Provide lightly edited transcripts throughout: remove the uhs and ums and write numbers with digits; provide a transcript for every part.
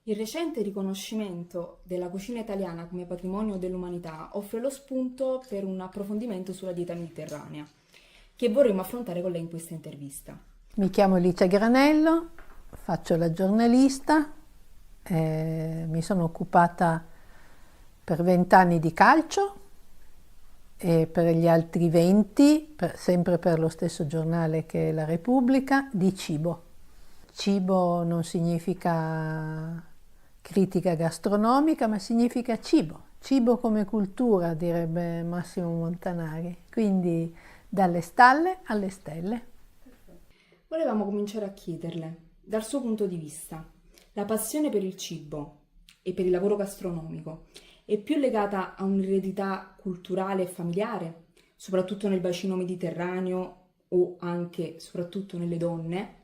Il recente riconoscimento della cucina italiana come patrimonio dell'umanità offre lo spunto per un approfondimento sulla dieta mediterranea, che vorremmo affrontare con lei in questa intervista. Mi chiamo Alicia Granello, faccio la giornalista, mi sono occupata per 20 anni di calcio e per gli altri 20, sempre per lo stesso giornale che è La Repubblica, di cibo. Cibo non significa critica gastronomica, ma significa cibo. Cibo come cultura, direbbe Massimo Montanari. Quindi dalle stalle alle stelle. Volevamo cominciare a chiederle, dal suo punto di vista, la passione per il cibo e per il lavoro gastronomico è più legata a un'eredità culturale e familiare, soprattutto nel bacino mediterraneo o anche soprattutto nelle donne,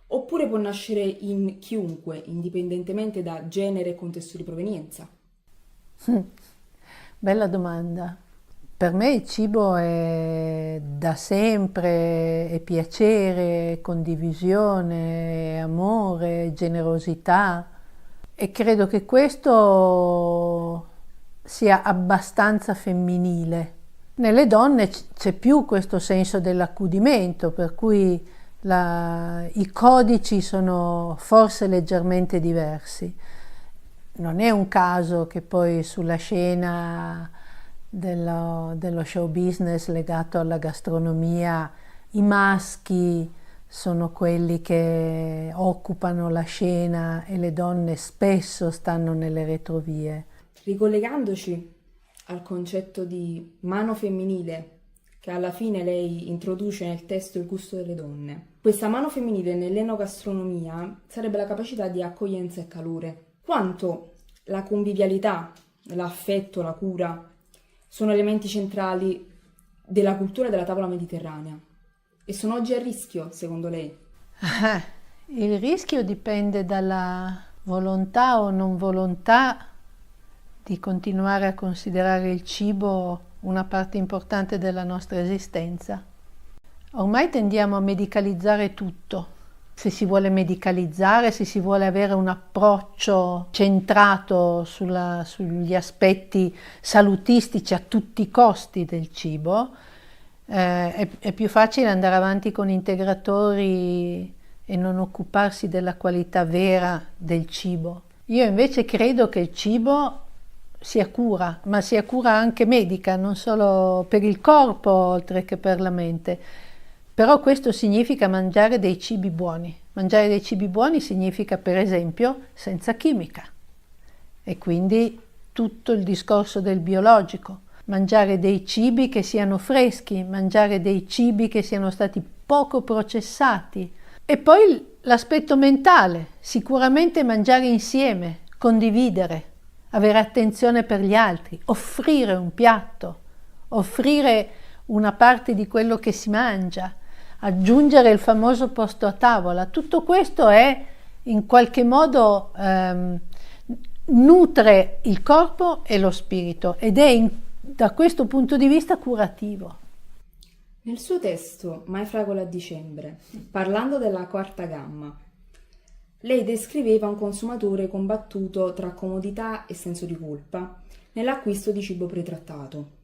oppure può nascere in chiunque, indipendentemente da genere e contesto di provenienza? Bella domanda. Per me il cibo è da sempre, è piacere, è condivisione, è amore, è generosità, e credo che questo sia abbastanza femminile. Nelle donne c'è più questo senso dell'accudimento, per cui i codici sono forse leggermente diversi. Non è un caso che poi sulla scena dello show business legato alla gastronomia i maschi sono quelli che occupano la scena e le donne spesso stanno nelle retrovie. Ricollegandoci al concetto di mano femminile, che alla fine lei introduce nel testo Il gusto delle donne, questa mano femminile nell'enogastronomia sarebbe la capacità di accoglienza e calore. Quanto la convivialità, l'affetto, la cura sono elementi centrali della cultura della tavola mediterranea e sono oggi a rischio, secondo lei? Il rischio dipende dalla volontà o non volontà di continuare a considerare il cibo una parte importante della nostra esistenza. Ormai tendiamo a medicalizzare tutto. Se si vuole medicalizzare, se si vuole avere un approccio centrato sugli aspetti salutistici a tutti i costi del cibo, è più facile andare avanti con integratori e non occuparsi della qualità vera del cibo. Io invece credo che il cibo sia cura, ma sia cura anche medica, non solo per il corpo oltre che per la mente. Però questo significa mangiare dei cibi buoni. Mangiare dei cibi buoni significa, per esempio, senza chimica. E quindi tutto il discorso del biologico. Mangiare dei cibi che siano freschi, mangiare dei cibi che siano stati poco processati. E poi l'aspetto mentale, sicuramente mangiare insieme, condividere, avere attenzione per gli altri, offrire un piatto, offrire una parte di quello che si mangia, aggiungere il famoso posto a tavola. Tutto questo è in qualche modo nutre il corpo e lo spirito ed è da questo punto di vista curativo. Nel suo testo Mai fragola a dicembre, parlando della quarta gamma, lei descriveva un consumatore combattuto tra comodità e senso di colpa nell'acquisto di cibo pretrattato.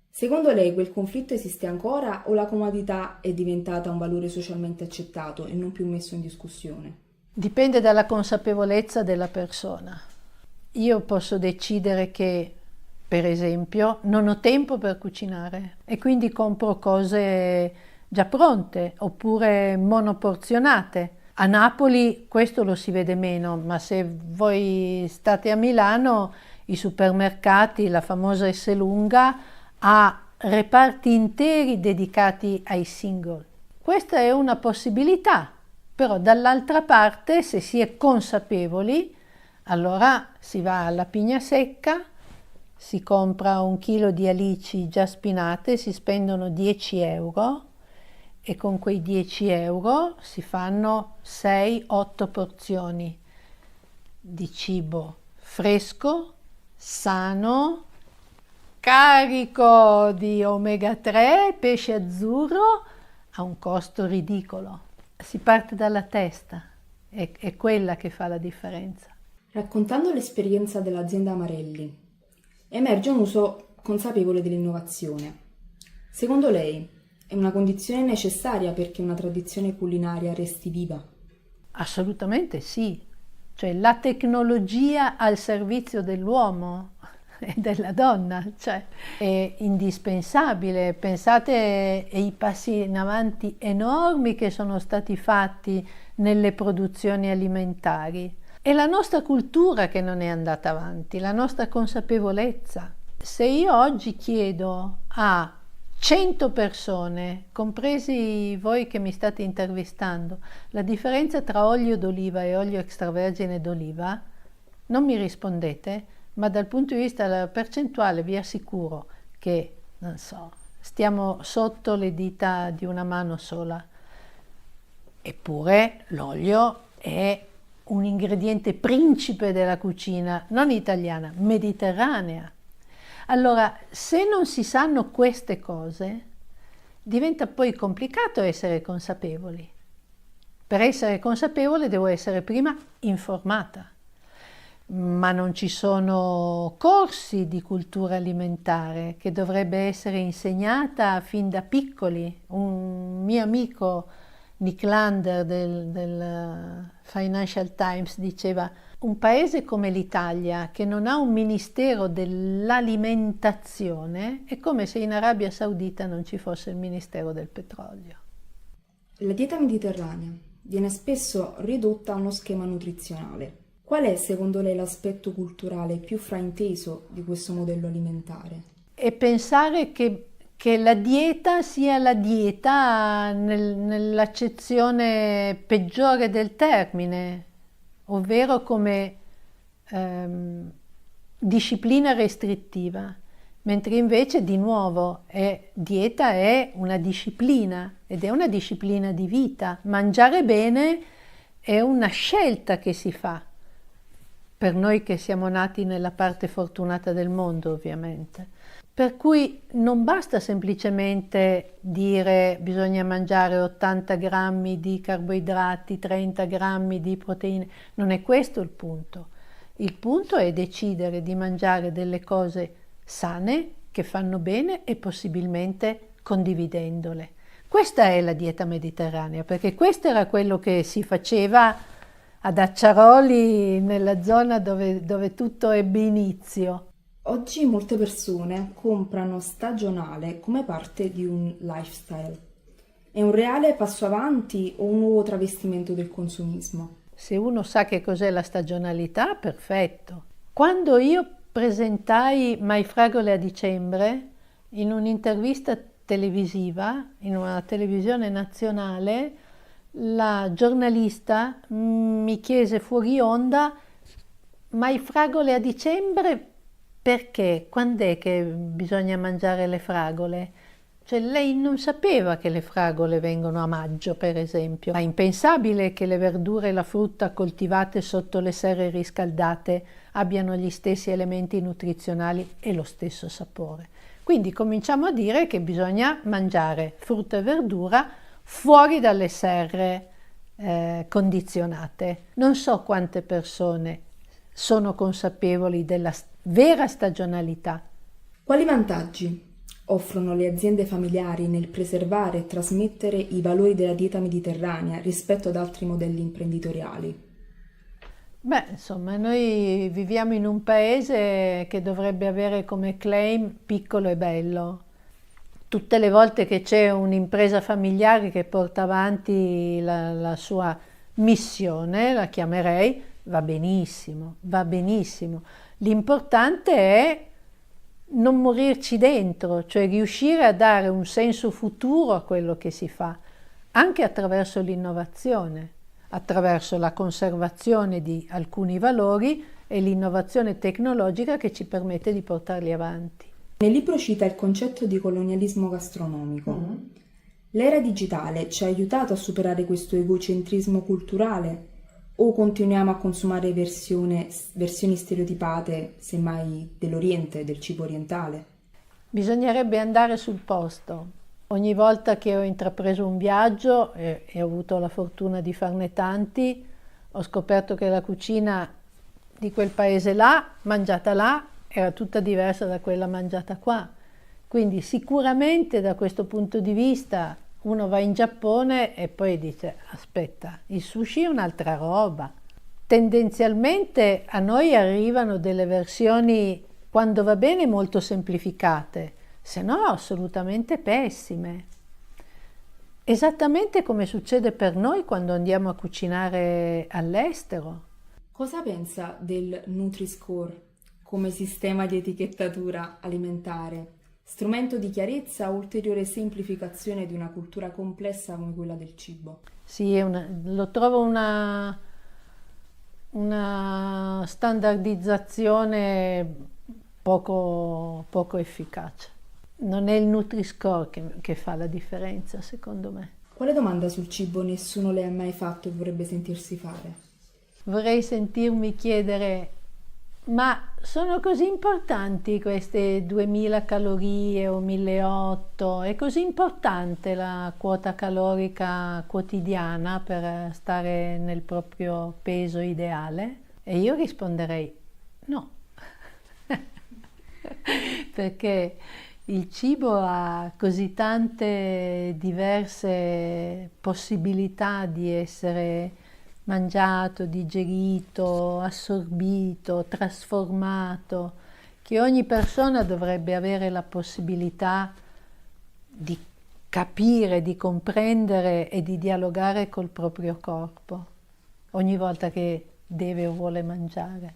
Secondo lei quel conflitto esiste ancora o la comodità è diventata un valore socialmente accettato e non più messo in discussione? Dipende dalla consapevolezza della persona. Io posso decidere che, per esempio, non ho tempo per cucinare e quindi compro cose già pronte oppure monoporzionate. A Napoli questo lo si vede meno, ma se voi state a Milano, i supermercati, la famosa Esselunga, ha reparti interi dedicati ai single. Questa è una possibilità, però dall'altra parte, se si è consapevoli, allora si va alla Pigna Secca, si compra 1 chilo di alici già spinate, si spendono 10 euro e con quei 10 euro si fanno 6-8 porzioni di cibo fresco, sano, carico di omega 3, pesce azzurro, a un costo ridicolo. Si parte dalla testa, è quella che fa la differenza. Raccontando l'esperienza dell'azienda Marelli, emerge un uso consapevole dell'innovazione. Secondo lei, è una condizione necessaria perché una tradizione culinaria resti viva? Assolutamente sì, cioè la tecnologia al servizio dell'uomo e della donna, cioè è indispensabile. Pensate ai passi in avanti enormi che sono stati fatti nelle produzioni alimentari. È la nostra cultura che non è andata avanti, la nostra consapevolezza. Se io oggi chiedo a 100 persone, compresi voi che mi state intervistando, la differenza tra olio d'oliva e olio extravergine d'oliva, non mi rispondete, ma dal punto di vista della percentuale vi assicuro che, non so, stiamo sotto le dita di una mano sola. Eppure l'olio è un ingrediente principe della cucina, non italiana, mediterranea. Allora, se non si sanno queste cose, diventa poi complicato essere consapevoli. Per essere consapevole devo essere prima informata, ma non ci sono corsi di cultura alimentare che dovrebbe essere insegnata fin da piccoli. Un mio amico Nick Lander del Financial Times diceva: un paese come l'Italia che non ha un ministero dell'alimentazione è come se in Arabia Saudita non ci fosse il ministero del petrolio. La dieta mediterranea viene spesso ridotta a uno schema nutrizionale. Qual è secondo lei l'aspetto culturale più frainteso di questo modello alimentare? E pensare che la dieta sia la dieta nell'accezione peggiore del termine, ovvero come disciplina restrittiva, mentre invece di nuovo dieta è una disciplina ed è una disciplina di vita. Mangiare bene è una scelta che si fa, per noi che siamo nati nella parte fortunata del mondo ovviamente. Per cui non basta semplicemente dire bisogna mangiare 80 grammi di carboidrati, 30 grammi di proteine, non è questo il punto. Il punto è decidere di mangiare delle cose sane, che fanno bene e possibilmente condividendole. Questa è la dieta mediterranea, perché questo era quello che si faceva ad Acciaroli, nella zona dove tutto ebbe inizio. Oggi molte persone comprano stagionale come parte di un lifestyle. È un reale passo avanti o un nuovo travestimento del consumismo? Se uno sa che cos'è la stagionalità, perfetto. Quando io presentai Mai Fragole a dicembre, in un'intervista televisiva, in una televisione nazionale, la giornalista mi chiese fuori onda: Mai Fragole a dicembre? Perché? Quando è che bisogna mangiare le fragole? Cioè lei non sapeva che le fragole vengono a maggio, per esempio. È impensabile che le verdure e la frutta coltivate sotto le serre riscaldate abbiano gli stessi elementi nutrizionali e lo stesso sapore. Quindi cominciamo a dire che bisogna mangiare frutta e verdura fuori dalle serre condizionate. Non so quante persone sono consapevoli della vera stagionalità. Quali vantaggi offrono le aziende familiari nel preservare e trasmettere i valori della dieta mediterranea rispetto ad altri modelli imprenditoriali? Beh, insomma, noi viviamo in un paese che dovrebbe avere come claim piccolo e bello. Tutte le volte che c'è un'impresa familiare che porta avanti la sua missione, la chiamerei, va benissimo, va benissimo. L'importante è non morirci dentro, cioè riuscire a dare un senso futuro a quello che si fa, anche attraverso l'innovazione, attraverso la conservazione di alcuni valori e l'innovazione tecnologica che ci permette di portarli avanti. Nel libro cita il concetto di colonialismo gastronomico. L'era digitale ci ha aiutato a superare questo egocentrismo culturale o continuiamo a consumare versioni stereotipate, semmai dell'Oriente, del cibo orientale? Bisognerebbe andare sul posto. Ogni volta che ho intrapreso un viaggio, e ho avuto la fortuna di farne tanti, ho scoperto che la cucina di quel paese là, mangiata là, era tutta diversa da quella mangiata qua. Quindi sicuramente da questo punto di vista uno va in Giappone e poi dice aspetta, il sushi è un'altra roba. Tendenzialmente a noi arrivano delle versioni, quando va bene, molto semplificate, se no assolutamente pessime. Esattamente come succede per noi quando andiamo a cucinare all'estero. Cosa pensa del Nutri-Score come sistema di etichettatura alimentare? Strumento di chiarezza o ulteriore semplificazione di una cultura complessa come quella del cibo? Sì, lo trovo una standardizzazione poco efficace. Non è il Nutri-Score che fa la differenza, secondo me. Quale domanda sul cibo nessuno le ha mai fatto e vorrebbe sentirsi fare? Vorrei sentirmi chiedere, ma sono così importanti queste 2000 calorie o 1800? È così importante la quota calorica quotidiana per stare nel proprio peso ideale? E io risponderei no, perché il cibo ha così tante diverse possibilità di essere mangiato, digerito, assorbito, trasformato, che ogni persona dovrebbe avere la possibilità di capire, di comprendere e di dialogare col proprio corpo ogni volta che deve o vuole mangiare.